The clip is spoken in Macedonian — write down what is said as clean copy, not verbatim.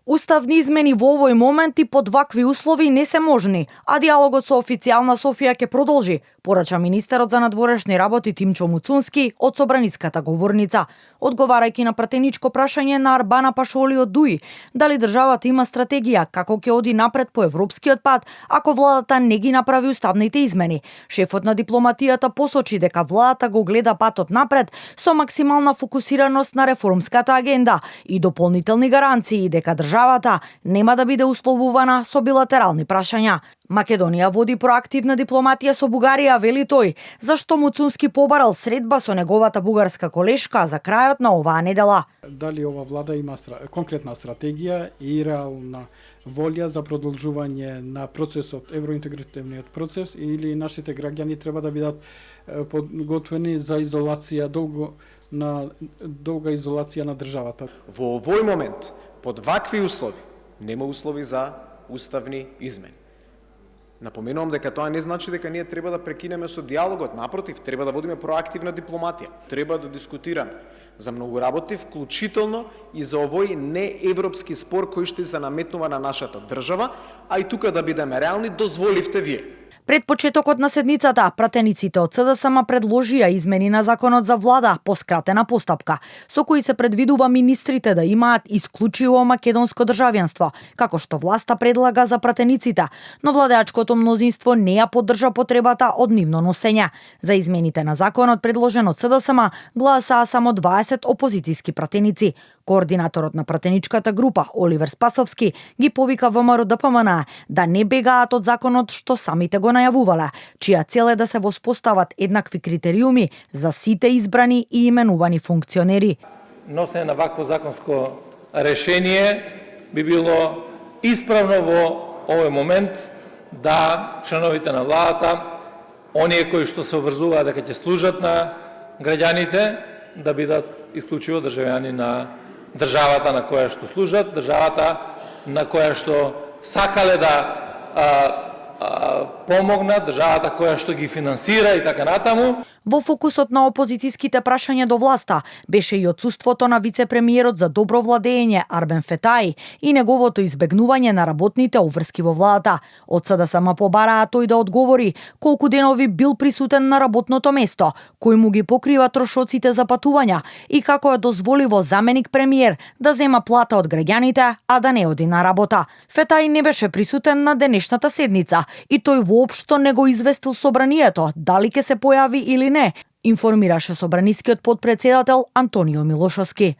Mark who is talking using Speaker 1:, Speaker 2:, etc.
Speaker 1: Уставни измени во овој момент и под вакви услови не се можни, а диалогот со официјална Софија ќе продолжи, порача министерот за надворешни работи Тимчо Муцунски од собраниската говорница, одговарајќи на пратеничко прашање на Арбана Пашоли од ДУИ, дали државата има стратегија како ќе оди напред по европскиот пат ако владата не ги направи уставните измени. Шефот на дипломатијата посочи дека владата го гледа патот напред со максимална фокусираност на реформската агенда и дополнителни гаранции дека државата нема да биде условувана со билатерални прашања. Македонија води проактивна дипломатија со Бугарија, вели тој, зашто Муцунски побарал средба со неговата бугарска колешка за крајот на оваа недела.
Speaker 2: Дали ова влада има конкретна стратегија и реална волја за продолжување на процесот, евроинтегративниот процес, или нашите граѓани треба да бидат подготвени за изолација, долга изолација на државата.
Speaker 3: Во овој момент, под вакви услови, нема услови за уставни измени. Напоменувам дека тоа не значи дека ние треба да прекинеме со диалогот, напротив, треба да водиме проактивна дипломатија. Треба да дискутираме за многу работи, вклучително и за овој неевропски спор кој што се наметнува на нашата држава, а и тука да бидеме реални, дозволивте вие.
Speaker 1: Пред почетокот на седницата, пратениците од СДСМ предложија измени на законот за влада по скратена постапка, со кои се предвидува министрите да имаат исклучиво македонско државјанство, како што власта предлага за пратениците, но владеачкото мнозинство не ја поддржа потребата од нивно носење. За измените на законот предложен од СДСМ гласаа само 20 опозицијски пратеници. Координаторот на пратеничката група Оливер Спасовски ги повика ВМРО ДПМН да не бегаат од законот што самите го најавувале, чија цел е да се воспостават еднакви критериуми за сите избрани и именувани функционери.
Speaker 4: Носење на вакво законско решение би било исправно во овој момент да членовите на владата, оние кои што се обврзуваат дека ќе служат на граѓаните, да бидат исклучиво државјани на државата на која што служат, државата на која што сакале да помогнат, државата која што ги финансира и така натаму.
Speaker 1: Во фокусот на опозицијските прашања до власта беше и отсуството на вице-премиерот за добро владење Арбен Фетаи и неговото избегнување на работните обврски во владата. Од СДСМ побараа тој да одговори колку денови бил присутен на работното место, кој му ги покрива трошоците за патувања и како е дозволиво заменик премиер да зема плата од граѓаните, а да не оди на работа. Фетаи не беше присутен на денешната седница и тој воопшто не го известил собранието дали ќе се појави или не, информираше собранискиот потпредседател Антонио Милошовски.